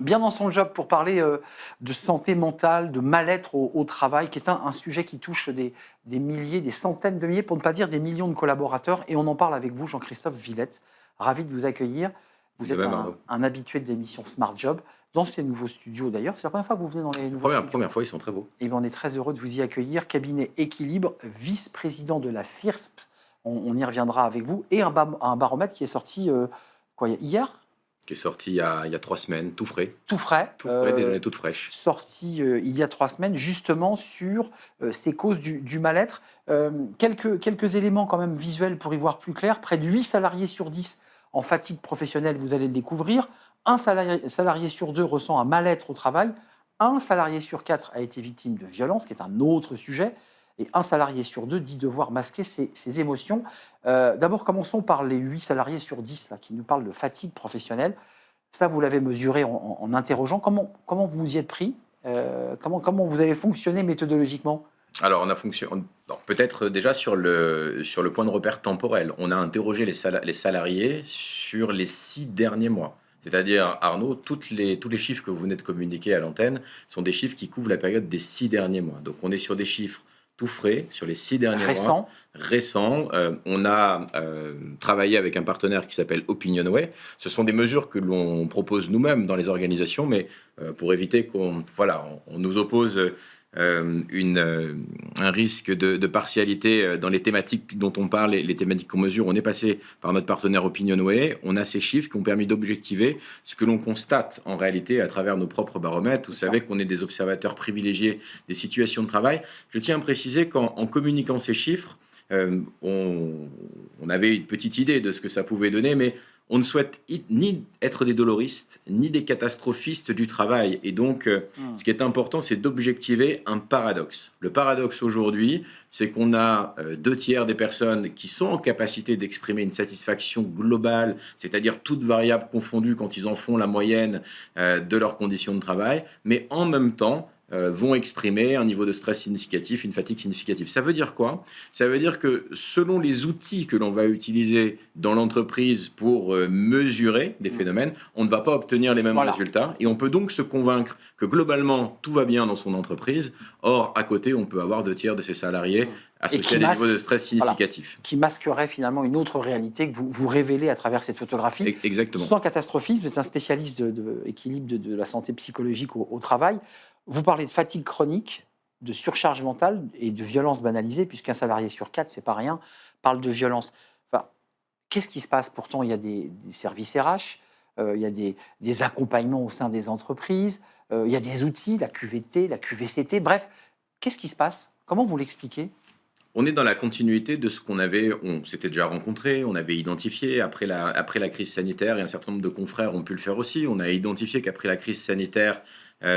bien dans son job pour parler de santé mentale, de mal-être au travail, qui est un sujet qui touche des milliers, des centaines de milliers, pour ne pas dire des millions de collaborateurs. Et on en parle avec vous, Jean-Christophe Villette. Ravi de vous accueillir. Vous De êtes même, Arnaud. un habitué de l'émission Smart Job, dans ces nouveaux studios d'ailleurs. C'est la première fois que vous venez dans les nouveaux studios. Première fois, ils sont très beaux. Et bien, on est très heureux de vous y accueillir. Cabinet Équilibre, vice-président de la FIRSP. On y reviendra avec vous. Et un baromètre qui est sorti hier, Qui est sorti il y a 3 semaines, tout frais. tout frais. Tout frais, des données toutes fraîches. Sorti il y a 3 semaines, justement sur ces causes du mal-être. Quelques éléments quand même visuels pour y voir plus clair. Près de 8 salariés sur 10 en fatigue professionnelle, vous allez le découvrir. Un salarié sur 2 ressent un mal-être au travail. Un salarié sur 4 a été victime de violence, qui est un autre sujet. Et un salarié sur 2 dit devoir masquer ses émotions. D'abord, commençons par les 8 salariés sur 10 là, qui nous parlent de fatigue professionnelle. Ça, vous l'avez mesuré en interrogeant. Comment vous y êtes pris comment vous avez fonctionné méthodologiquement? Alors, on a fonctionné. Peut-être déjà sur le point de repère temporel. On a interrogé les salariés sur les 6 derniers mois. C'est-à-dire, Arnaud, tous les chiffres que vous venez de communiquer à l'antenne sont des chiffres qui couvrent la période des 6 derniers mois. Donc, on est sur des chiffres tout frais sur les 6 derniers mois. Récents. On a travaillé avec un partenaire qui s'appelle Opinionway. Ce sont des mesures que l'on propose nous-mêmes dans les organisations, mais pour éviter qu'on nous oppose un risque de partialité dans les thématiques dont on parle, les thématiques qu'on mesure. On est passé par notre partenaire Opinionway. On a ces chiffres qui ont permis d'objectiver ce que l'on constate en réalité à travers nos propres baromètres. Vous savez qu'on est des observateurs privilégiés des situations de travail. Je tiens à préciser qu'en communiquant ces chiffres, on avait une petite idée de ce que ça pouvait donner, mais on ne souhaite ni être des doloristes, ni des catastrophistes du travail. Et donc, ce qui est important, c'est d'objectiver un paradoxe. Le paradoxe aujourd'hui, c'est qu'on a 2 tiers des personnes qui sont en capacité d'exprimer une satisfaction globale, c'est-à-dire toutes variables confondues quand ils en font la moyenne de leurs conditions de travail, mais en même temps, vont exprimer un niveau de stress significatif, une fatigue significative. Ça veut dire quoi? Ça veut dire que selon les outils que l'on va utiliser dans l'entreprise pour mesurer des phénomènes, on ne va pas obtenir les mêmes résultats. Et on peut donc se convaincre que globalement, tout va bien dans son entreprise. Or, à côté, on peut avoir 2 tiers de ses salariés associés à des niveaux de stress significatifs. Qui masquerait finalement une autre réalité que vous révélez à travers cette photographie. Exactement. Sans catastrophisme, vous êtes un spécialiste d'équilibre de la santé psychologique au travail. Vous parlez de fatigue chronique, de surcharge mentale et de violence banalisée, puisqu'un salarié sur 4, c'est pas rien, parle de violence. Enfin, qu'est-ce qui se passe? Pourtant, il y a des services RH, il y a des accompagnements au sein des entreprises, il y a des outils, la QVT, la QVCT, bref. Qu'est-ce qui se passe? Comment vous l'expliquez? On est dans la continuité de ce on s'était déjà rencontré, on avait identifié après la crise sanitaire, et un certain nombre de confrères ont pu le faire aussi. On a identifié qu'après la crise sanitaire,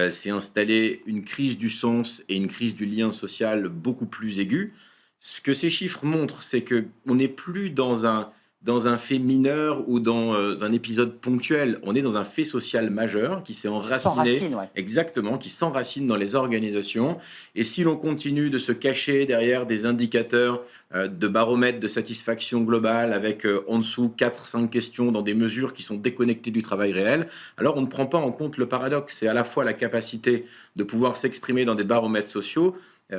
s'est installée une crise du sens et une crise du lien social beaucoup plus aiguë. Ce que ces chiffres montrent, c'est qu'on n'est plus dans un fait mineur ou dans un épisode ponctuel. On est dans un fait social majeur qui s'est enraciné, exactement, qui s'enracine dans les organisations. Et si l'on continue de se cacher derrière des indicateurs de baromètre de satisfaction globale avec en dessous 4-5 questions dans des mesures qui sont déconnectées du travail réel, alors on ne prend pas en compte le paradoxe. C'est à la fois la capacité de pouvoir s'exprimer dans des baromètres sociaux,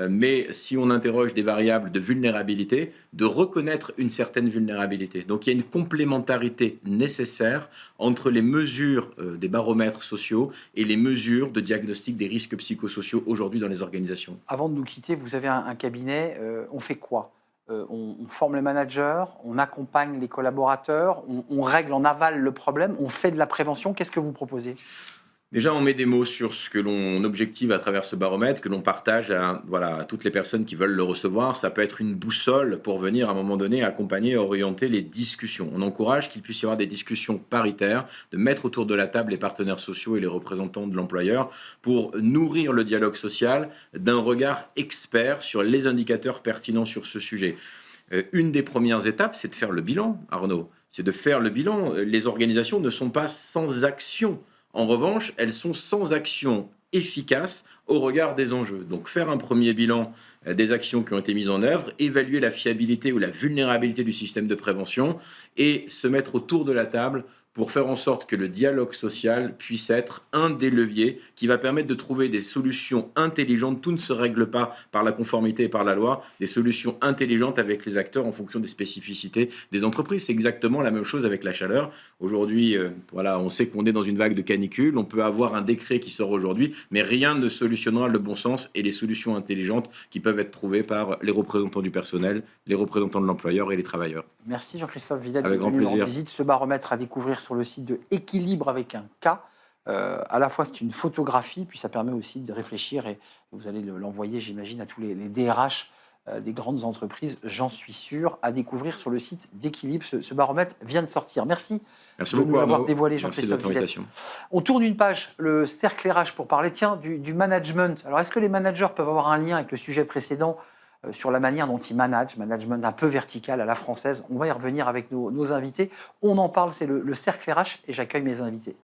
mais si on interroge des variables de vulnérabilité, de reconnaître une certaine vulnérabilité. Donc il y a une complémentarité nécessaire entre les mesures des baromètres sociaux et les mesures de diagnostic des risques psychosociaux aujourd'hui dans les organisations. Avant de nous quitter, vous avez un cabinet, on fait quoi? On forme les managers, on accompagne les collaborateurs, on règle en aval le problème, on fait de la prévention. Qu'est-ce que vous proposez? Déjà, on met des mots sur ce que l'on objective à travers ce baromètre, que l'on partage à toutes les personnes qui veulent le recevoir. Ça peut être une boussole pour venir à un moment donné accompagner et orienter les discussions. On encourage qu'il puisse y avoir des discussions paritaires, de mettre autour de la table les partenaires sociaux et les représentants de l'employeur pour nourrir le dialogue social d'un regard expert sur les indicateurs pertinents sur ce sujet. Une des premières étapes, c'est de faire le bilan, Arnaud. C'est de faire le bilan. Les organisations ne sont pas sans action. En revanche, elles sont sans action efficace au regard des enjeux. Donc faire un premier bilan des actions qui ont été mises en œuvre, évaluer la fiabilité ou la vulnérabilité du système de prévention et se mettre autour de la table pour faire en sorte que le dialogue social puisse être un des leviers qui va permettre de trouver des solutions intelligentes. Tout ne se règle pas par la conformité et par la loi, des solutions intelligentes avec les acteurs en fonction des spécificités des entreprises. C'est exactement la même chose avec la chaleur. Aujourd'hui, voilà, on sait qu'on est dans une vague de canicule, on peut avoir un décret qui sort aujourd'hui, mais rien ne solutionnera le bon sens et les solutions intelligentes qui peuvent être trouvées par les représentants du personnel, les représentants de l'employeur et les travailleurs. Merci Jean-Christophe Vidal Avec d'être grand venu me rendre plaisir. visite. Ce baromètre à découvrir sur le site de Équilibre avec un K. À la fois, c'est une photographie, puis ça permet aussi de réfléchir et vous allez l'envoyer, j'imagine, à tous les DRH des grandes entreprises, j'en suis sûr, à découvrir sur le site d'Équilibre. Ce baromètre vient de sortir. Merci, Merci de beaucoup, nous l'avoir Arnaud. dévoilé, Merci de Jean-Christophe votre Vidal. invitation. On tourne une page, le cercle RH, pour parler du management. Alors, est-ce que les managers peuvent avoir un lien avec le sujet précédent sur la manière dont ils managent, management un peu vertical à la française? On va y revenir avec nos invités. On en parle, c'est le cercle RH et j'accueille mes invités.